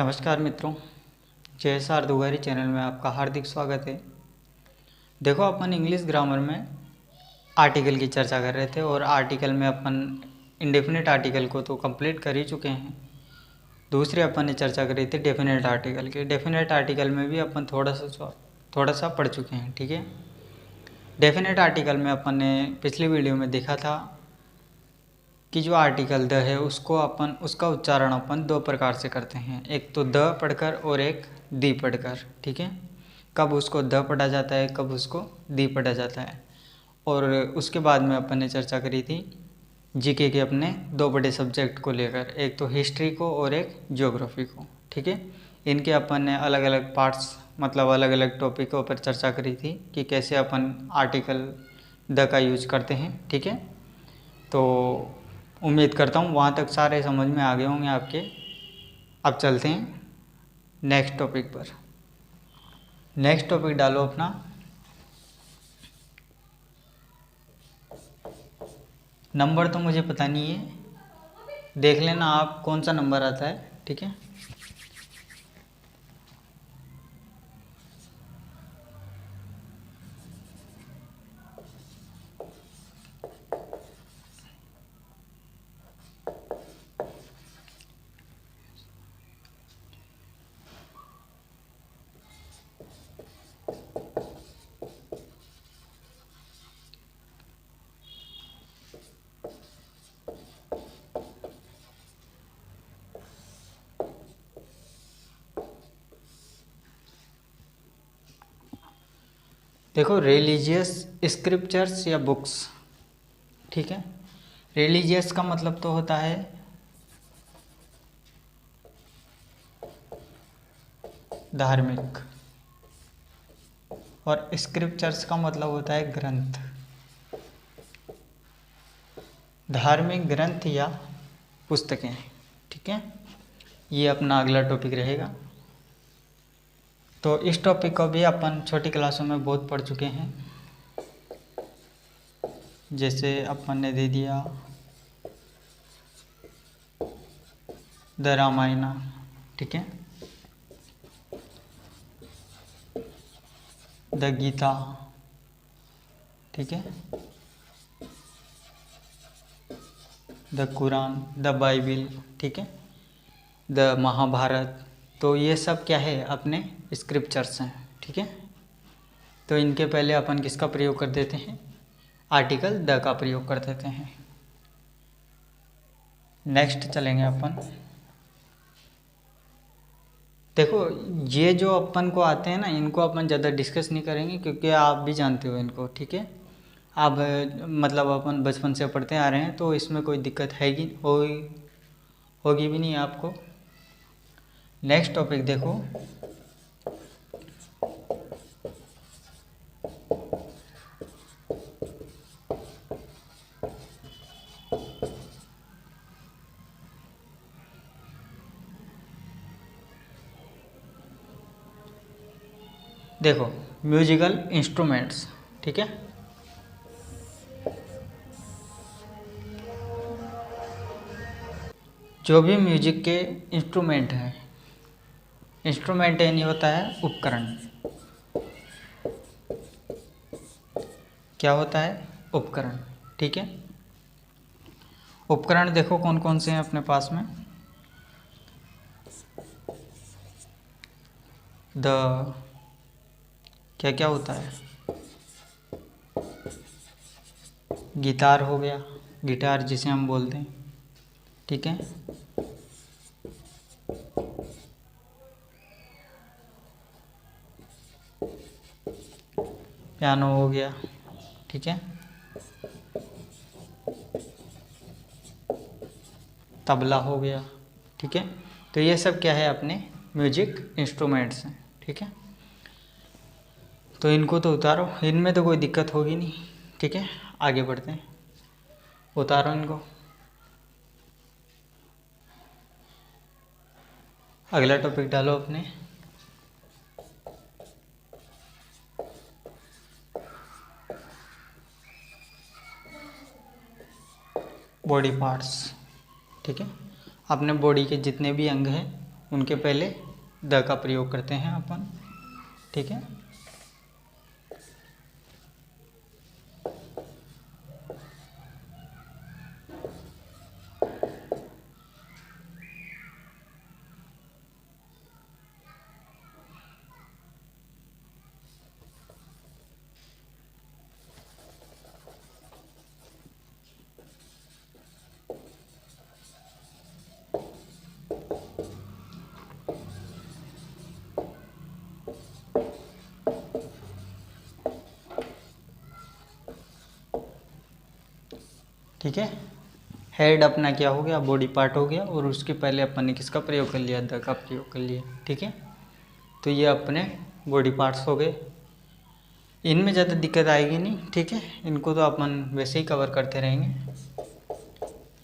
नमस्कार मित्रों, JSR दुगारी channel में आपका हार्दिक स्वागत है। देखो, अपन इंग्लिश ग्रामर में आर्टिकल की चर्चा कर रहे थे और आर्टिकल में अपन इंडेफिनिट आर्टिकल को तो कंप्लीट कर ही चुके हैं। दूसरे अपन ने चर्चा करी थी डेफिनेट आर्टिकल की। डेफिनेट आर्टिकल में भी अपन थोड़ा सा पढ़ चुके हैं। ठीक है, डेफिनेट आर्टिकल में अपन ने पिछली वीडियो में देखा था कि जो आर्टिकल द है उसका उच्चारण अपन दो प्रकार से करते हैं, एक तो द पढ़कर और एक दी पढ़कर। ठीक है, कब उसको द पढ़ा जाता है, कब उसको दी पढ़ा जाता है। और उसके बाद में अपन ने चर्चा करी थी जीके के अपने दो बड़े सब्जेक्ट को लेकर, एक तो हिस्ट्री को और एक ज्योग्राफी को। ठीक है, इनके अपन ने अलग अलग पार्ट्स मतलब अलग अलग टॉपिकों पर चर्चा करी थी कि कैसे अपन आर्टिकल द का यूज करते हैं। ठीक है, तो उम्मीद करता हूँ वहाँ तक सारे समझ में आ गए होंगे आपके। अब चलते हैं नेक्स्ट टॉपिक पर। नेक्स्ट टॉपिक डालो अपना नंबर, तो मुझे पता नहीं है, देख लेना आप कौन सा नंबर आता है। ठीक है, देखो, रिलीजियस स्क्रिप्चर्स या बुक्स। ठीक है, रिलीजियस का मतलब तो होता है धार्मिक, और स्क्रिप्चर्स का मतलब होता है ग्रंथ, धार्मिक ग्रंथ या पुस्तकें। ठीक है, ये अपना अगला टॉपिक रहेगा। तो इस टॉपिक को भी अपन छोटी क्लासों में बहुत पढ़ चुके हैं। जैसे अपन ने दे दिया द रामायण। ठीक है, द गीता। ठीक है, द कुरान, द बाइबिल। ठीक है, द महाभारत। तो ये सब क्या है, अपने स्क्रिप्चर्स हैं। ठीक है, तो इनके पहले अपन किसका प्रयोग कर देते हैं, आर्टिकल द का प्रयोग कर देते हैं। नेक्स्ट चलेंगे अपन। देखो, ये जो अपन को आते हैं ना, इनको अपन ज़्यादा डिस्कस नहीं करेंगे क्योंकि आप भी जानते हो इनको। ठीक है, अब मतलब अपन बचपन से पढ़ते आ रहे हैं तो इसमें कोई दिक्कत होगी भी नहीं आपको। नेक्स्ट टॉपिक देखो, देखो म्यूजिकल इंस्ट्रूमेंट्स। ठीक है, जो भी म्यूजिक के इंस्ट्रूमेंट हैं, इंस्ट्रूमेंट यानी होता है उपकरण। क्या होता है, उपकरण। ठीक है, उपकरण देखो कौन कौन से हैं अपने पास में। क्या क्या होता है, गिटार हो गया, गिटार जिसे हम बोलते हैं। ठीक है, पियानो हो गया। ठीक है, तबला हो गया। ठीक है, तो ये सब क्या है, अपने म्यूजिक इंस्ट्रूमेंट्स हैं। ठीक है, तो इनको तो उतारो, इनमें तो कोई दिक्कत होगी नहीं। ठीक है, आगे बढ़ते हैं, उतारो इनको। अगला टॉपिक डालो अपने बॉडी पार्ट्स। ठीक है, अपने बॉडी के जितने भी अंग हैं उनके पहले द का प्रयोग करते हैं अपन, ठीक है। ठीक है, हेड अपना क्या हो गया, बॉडी पार्ट हो गया, और उसके पहले अपन ने किसका प्रयोग कर लिया, द का प्रयोग कर लिया, ठीक है। तो ये अपने बॉडी पार्ट्स हो गए, इनमें ज़्यादा दिक्कत आएगी नहीं, ठीक है। इनको तो अपन वैसे ही कवर करते रहेंगे,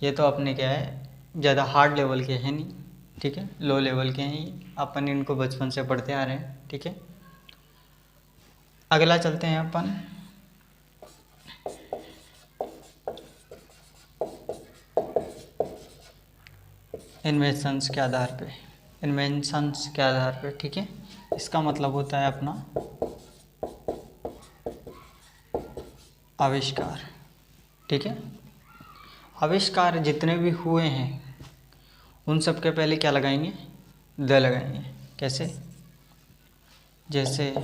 ये तो अपने क्या है ज़्यादा हार्ड लेवल के हैं नहीं, ठीक है, लो लेवल के हैं, अपन इनको बचपन से पढ़ते आ रहे हैं, ठीक है। अगला चलते हैं अपन इन्वेंशंस के आधार पे, इन्वेंशंस के आधार पे, ठीक है। इसका मतलब होता है अपना आविष्कार, ठीक है। आविष्कार जितने भी हुए हैं उन सब के पहले क्या लगाएंगे, द लगाएंगे। कैसे, जैसे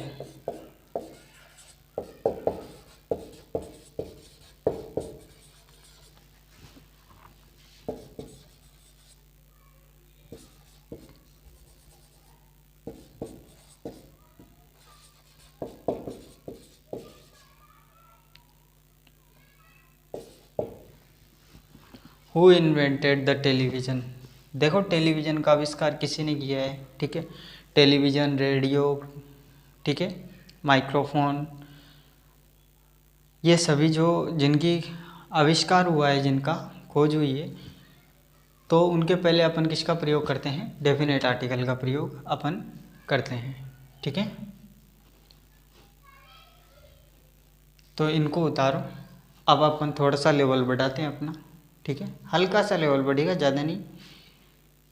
हु इन्वेंटेड द टेलीविज़न। देखो टेलीविज़न का आविष्कार किसी ने किया है, ठीक है। टेलीविज़न, रेडियो, ठीक है, माइक्रोफोन, ये सभी जो जिनकी आविष्कार हुआ है, जिनका खोज हुई है, तो उनके पहले अपन किसका प्रयोग करते हैं, डेफिनेट आर्टिकल का प्रयोग अपन करते हैं, ठीक है। तो इनको उतारो, अब अपन थोड़ा सा लेवल बढ़ाते हैं अपना, ठीक है। हल्का सा लेवल बढ़ेगा, ज़्यादा नहीं,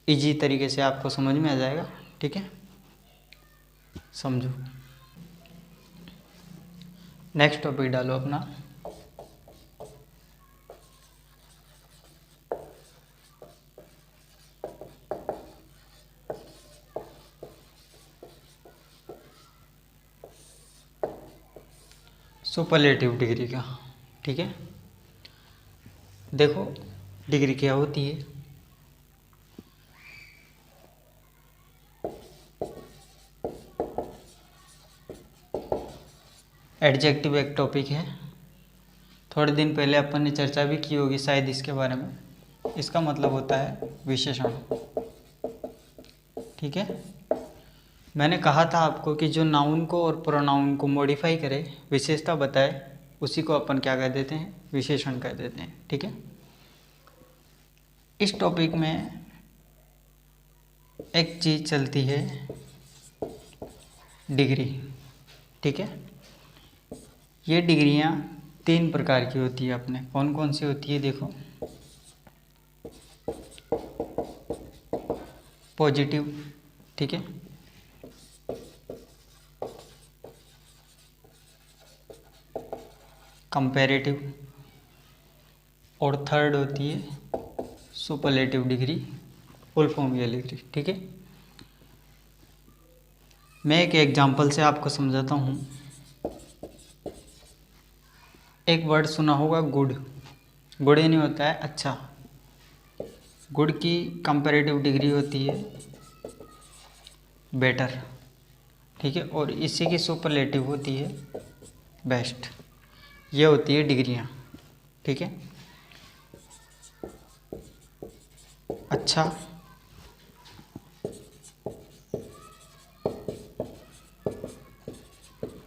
इजी तरीके से आपको समझ में आ जाएगा, ठीक है। समझो, नेक्स्ट टॉपिक डालो अपना सुपरलेटिव डिग्री का, ठीक है। देखो डिग्री क्या होती है, एडजेक्टिव एक टॉपिक है, थोड़े दिन पहले अपन ने चर्चा भी की होगी शायद इसके बारे में। इसका मतलब होता है विशेषण, ठीक है। मैंने कहा था आपको कि जो नाउन को और प्रोनाउन को मॉडिफाई करे, विशेषता बताए, उसी को अपन क्या कह देते हैं, विशेषण कह देते हैं, ठीक है। इस टॉपिक में एक चीज़ चलती है, डिग्री, ठीक है। ये डिग्रियां 3 प्रकार की होती है अपने, कौन कौन सी होती है देखो, पॉजिटिव, ठीक है, कंपैरेटिव, और थर्ड होती है सुपरलेटिव डिग्री, फुल फॉर्म ये डिग्री, ठीक है। मैं एक एग्जांपल से आपको समझाता हूँ। एक वर्ड सुना होगा गुड, गुड ही नहीं होता है अच्छा, गुड की कंपैरेटिव डिग्री होती है बेटर, ठीक है, और इसी की सुपरलेटिव होती है बेस्ट। ये होती है डिग्रियाँ, ठीक है। अच्छा,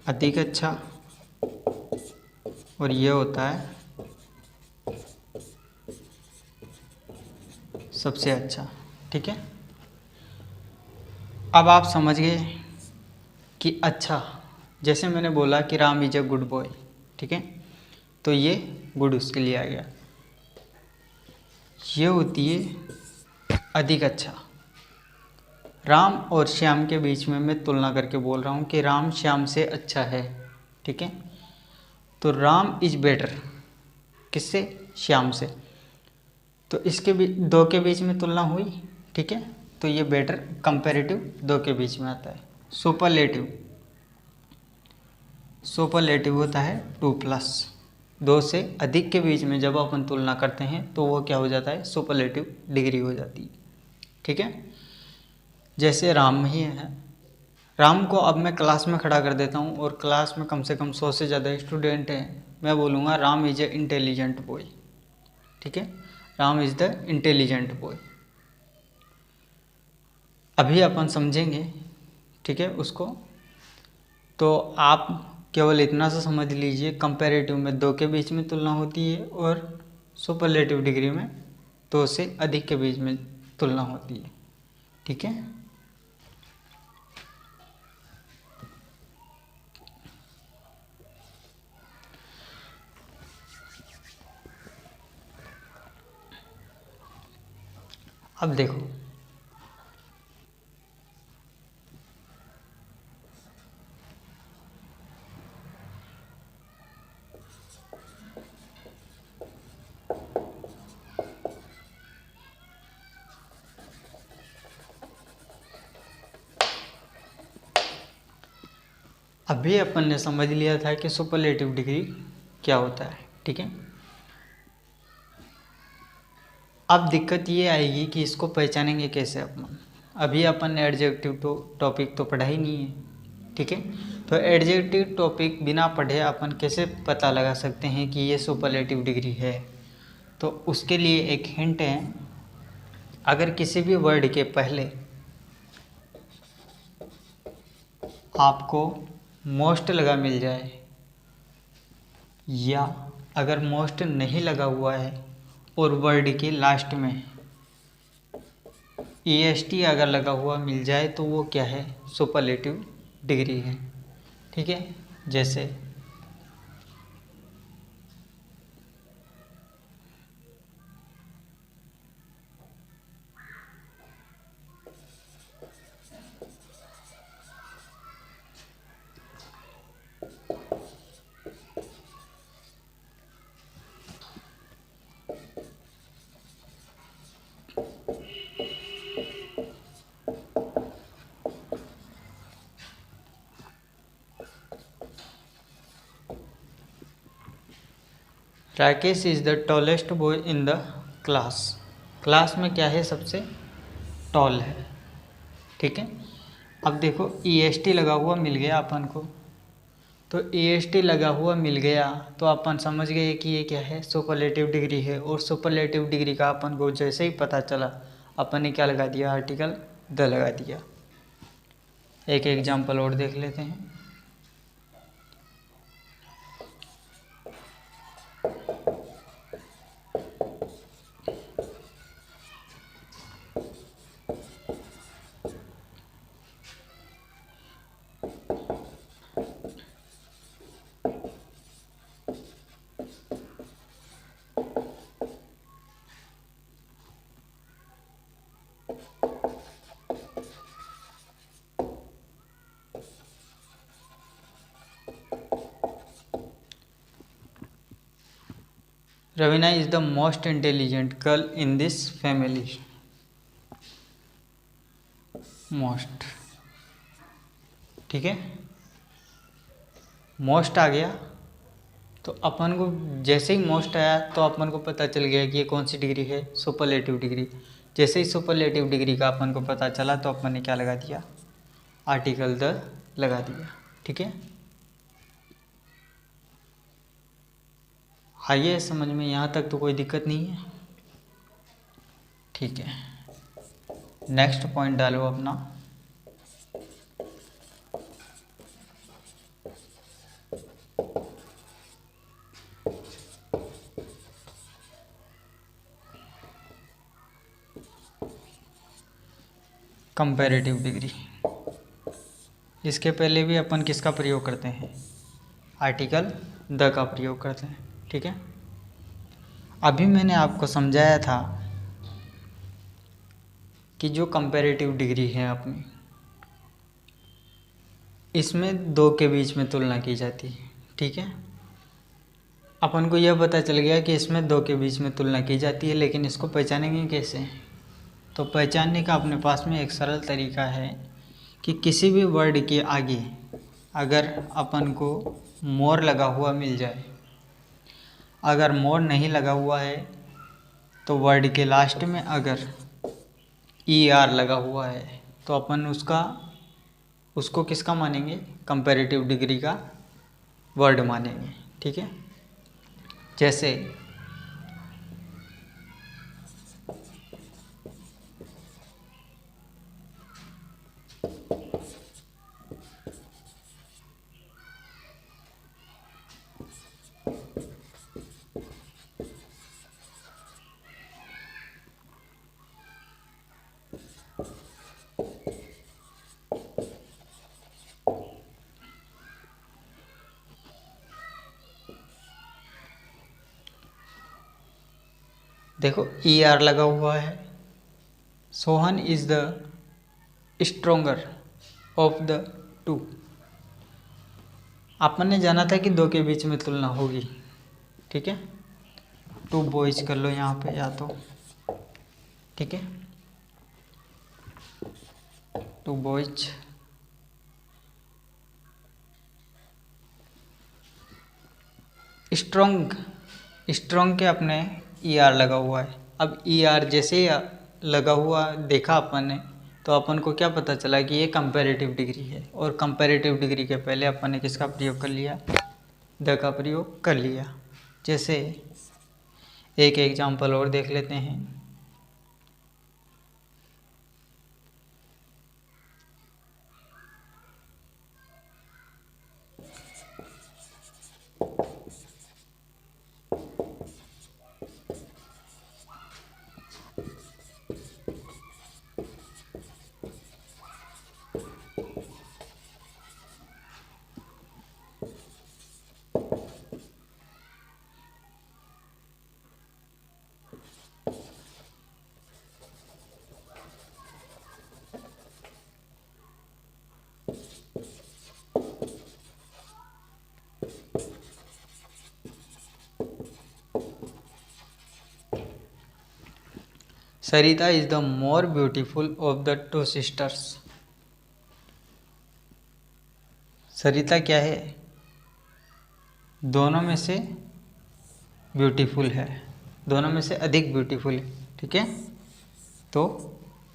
अधिक अच्छा, और ये होता है सबसे अच्छा, ठीक है। अब आप समझ गए कि अच्छा, जैसे मैंने बोला कि Ram is a good boy, ठीक है, तो ये गुड उसके लिए आ गया। ये होती है अधिक अच्छा, राम और श्याम के बीच में मैं तुलना करके बोल रहा हूँ कि राम श्याम से अच्छा है, ठीक है। तो राम इज बेटर, किससे? श्याम से। तो इसके दो के बीच में तुलना हुई, ठीक है। तो ये बेटर कंपैरेटिव दो के बीच में आता है। सुपरलेटिव, सुपरलेटिव होता है 2+, दो से अधिक के बीच में जब अपन तुलना करते हैं तो वो क्या हो जाता है? सुपरलेटिव डिग्री हो जाती है, ठीक है। जैसे राम ही है, राम को अब मैं क्लास में खड़ा कर देता हूँ और क्लास में कम से कम 100 से ज़्यादा स्टूडेंट हैं, मैं बोलूँगा Ram is a intelligent boy, ठीक है। Ram is the intelligent boy. अभी अपन समझेंगे, ठीक है, उसको। तो आप केवल इतना सा समझ लीजिए, कंपैरेटिव में दो के बीच में तुलना होती है और सुपरलेटिव डिग्री में दो से अधिक के बीच में तुलना होती है, ठीक है। अब देखो, अभी अपन ने समझ लिया था कि सुपरलेटिव डिग्री क्या होता है, ठीक है। अब दिक्कत ये आएगी कि इसको पहचानेंगे कैसे अपन। अभी अपन ने एडजेक्टिव टॉपिक तो पढ़ा ही नहीं है, ठीक है। तो एडजेक्टिव टॉपिक बिना पढ़े अपन कैसे पता लगा सकते हैं कि ये सुपरलेटिव डिग्री है? तो उसके लिए एक हिंट है, अगर किसी भी वर्ड के पहले आपको मोस्ट लगा मिल जाए, या अगर मोस्ट नहीं लगा हुआ है और वर्ड के लास्ट में EST अगर लगा हुआ मिल जाए तो वो क्या है? सुपरलेटिव डिग्री है, ठीक है। जैसे Rakesh is the tallest boy in the class. Class में क्या है? सबसे टॉल है, ठीक है। अब देखो EST लगा हुआ मिल गया अपन को, तो EST लगा हुआ मिल गया तो अपन समझ गए कि ये क्या है? सुपरलेटिव डिग्री है। और सुपरलेटिव डिग्री का अपन को जैसे ही पता चला, अपन ने क्या लगा दिया? आर्टिकल द लगा दिया। एक एग्जाम्पल और देख लेते हैं। Raveena is the most intelligent girl in this family. Most, ठीक है। मोस्ट आ गया तो अपन को जैसे ही मोस्ट आया तो अपन को पता चल गया कि ये कौन सी डिग्री है? Superlative degree. जैसे ही सुपरलेटिव डिग्री का अपन को पता चला तो अपन ने क्या लगा दिया? आर्टिकल द लगा दिया, ठीक है। आइए समझ में, यहाँ तक तो कोई दिक्कत नहीं है, ठीक है। नेक्स्ट पॉइंट डालो अपना। Comparative degree. इसके पहले भी अपन किसका प्रयोग करते हैं? आर्टिकल द का प्रयोग करते हैं, ठीक है। अभी मैंने आपको समझाया था कि जो कंपैरेटिव डिग्री है अपनी, इसमें दो के बीच में तुलना की जाती है। ठीक है, अपन को यह पता चल गया कि इसमें दो के बीच में तुलना की जाती है, लेकिन इसको पहचानेंगे कैसे? तो पहचानने का अपने पास में एक सरल तरीका है कि किसी भी वर्ड के आगे अगर अपन को मोर लगा हुआ मिल जाए, अगर मोर नहीं लगा हुआ है तो वर्ड के लास्ट में अगर ई आर लगा हुआ है तो अपन उसको किसका मानेंगे? कंपैरेटिव डिग्री का वर्ड मानेंगे। ठीक है, जैसे देखो ई आर लगा हुआ है, Sohan is the stronger of the two. अपन ने जाना था कि दो के बीच में तुलना होगी। ठीक है, टू बॉयज कर लो यहाँ पे या तो। ठीक है, टू बॉयज, स्ट्रोंग, स्ट्रोंग के अपने ई आर लगा हुआ है। अब ई आर जैसे ही लगा हुआ देखा अपन ने तो अपन को क्या पता चला कि ये कंपैरेटिव डिग्री है, और कंपैरेटिव डिग्री के पहले अपन ने किसका प्रयोग कर लिया? द का प्रयोग कर लिया। जैसे एक एग्जाम्पल और देख लेते हैं। Sarita is the more beautiful of the two sisters. Sarita क्या है? दोनों में से ब्यूटीफुल है, दोनों में से अधिक ब्यूटीफुल है। ठीक है, तो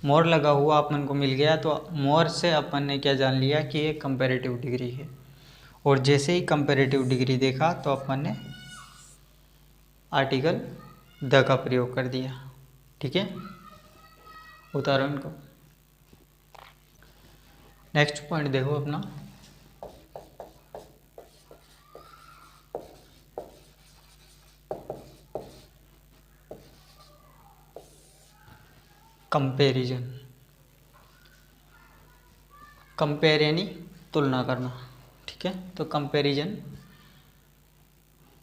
मोर लगा हुआ अपन को मिल गया, तो मोर से अपन ने क्या जान लिया कि ये कंपैरेटिव डिग्री है। और जैसे ही कंपैरेटिव डिग्री देखा तो अपन ने आर्टिकल द का प्रयोग कर दिया। ठीक है, उतारो इनको। नेक्स्ट पॉइंट देखो अपना, कंपैरिजन। कंपेयर यानी तुलना करना। ठीक है, तो कंपैरिजन।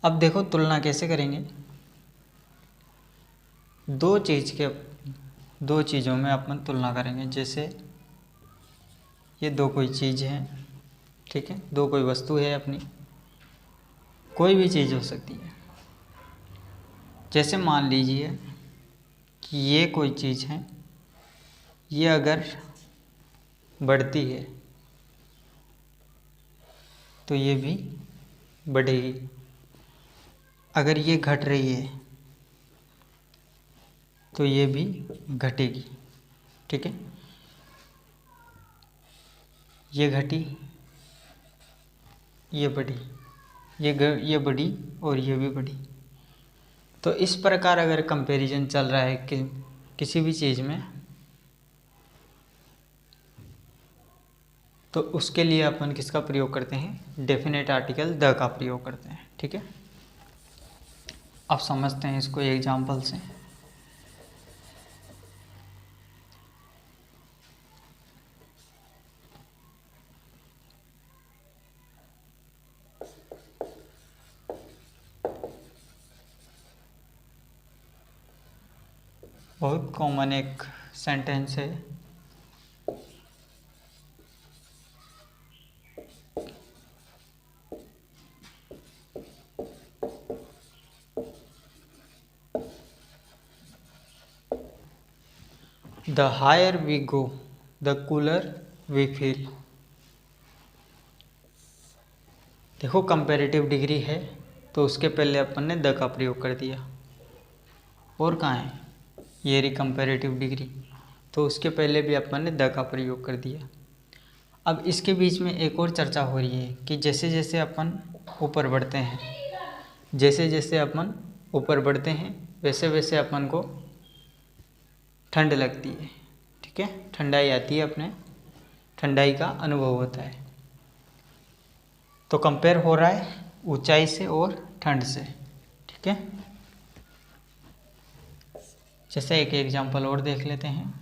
अब देखो तुलना कैसे करेंगे? दो चीज़ों में अपन तुलना करेंगे। जैसे ये दो कोई चीज़ है, ठीक है, दो कोई वस्तु है अपनी, कोई भी चीज़ हो सकती है। जैसे मान लीजिए कि ये कोई चीज़ है, ये अगर बढ़ती है तो ये भी बढ़ेगी, अगर ये घट रही है तो ये भी घटेगी। ठीक है, ये घटी, ये बढ़ी, ये बढ़ी और ये भी बढ़ी। तो इस प्रकार अगर कंपैरिजन चल रहा है कि किसी भी चीज़ में, तो उसके लिए अपन किसका प्रयोग करते हैं? डेफिनेट आर्टिकल द का प्रयोग करते हैं। ठीक है, अब समझते हैं इसको एग्जाम्पल से। बहुत कॉमन एक सेंटेंस है। The higher we go, the cooler we feel। देखो कंपैरेटिव डिग्री है तो उसके पहले अपन ने द का प्रयोग कर दिया। और कहाँ है, ये रही कंपैरेटिव डिग्री, तो उसके पहले भी अपन ने द का प्रयोग कर दिया। अब इसके बीच में एक और चर्चा हो रही है कि जैसे जैसे अपन ऊपर बढ़ते हैं, जैसे जैसे अपन ऊपर बढ़ते हैं वैसे वैसे अपन को ठंड लगती है। ठीक है, ठंडाई आती है, अपने ठंडाई का अनुभव होता है। तो कंपेयर हो रहा है ऊंचाई से और ठंड से। ठीक है, जैसे एक एग्जांपल और देख लेते हैं।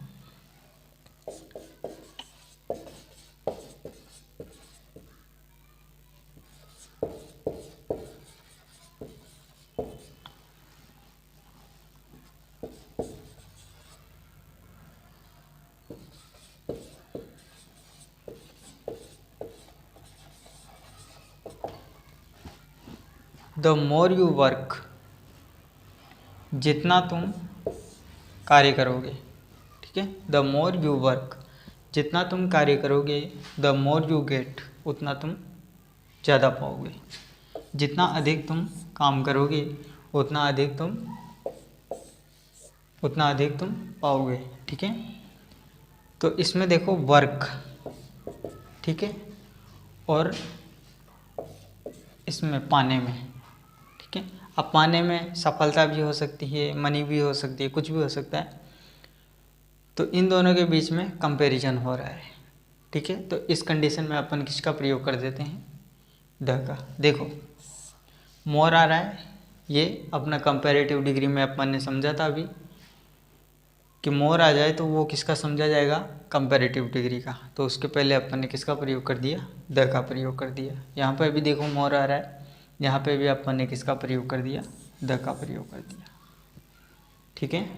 द मोर यू वर्क, जितना तुम कार्य करोगे। ठीक है, द मोर यू वर्क, जितना तुम कार्य करोगे, द मोर यू गेट, उतना तुम ज़्यादा पाओगे। जितना अधिक तुम काम करोगे उतना अधिक तुम पाओगे। ठीक है, तो इसमें देखो वर्क, ठीक है, और इसमें पाने में। ठीक है, अब पाने में सफलता भी हो सकती है, मनी भी हो सकती है, कुछ भी हो सकता है। तो इन दोनों के बीच में कंपैरिजन हो रहा है। ठीक है, तो इस कंडीशन में अपन किसका प्रयोग कर देते हैं, द का। देखो मोर आ रहा है, ये अपना कंपैरेटिव डिग्री में अपन ने समझा था अभी कि मोर आ जाए तो वो किसका समझा जाएगा, कंपैरेटिव डिग्री का। तो उसके पहले अपन ने किसका प्रयोग कर दिया, द का प्रयोग कर दिया। यहाँ पे भी देखो मोर आ रहा है, यहाँ पे भी अपन ने किसका प्रयोग कर दिया, द का प्रयोग कर दिया। ठीक है,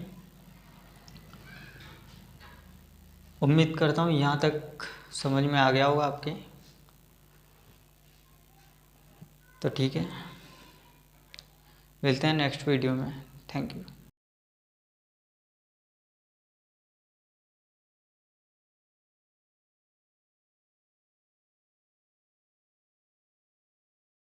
उम्मीद करता हूँ यहाँ तक समझ में आ गया होगा आपके। तो ठीक है, मिलते हैं नेक्स्ट वीडियो में। Thank you.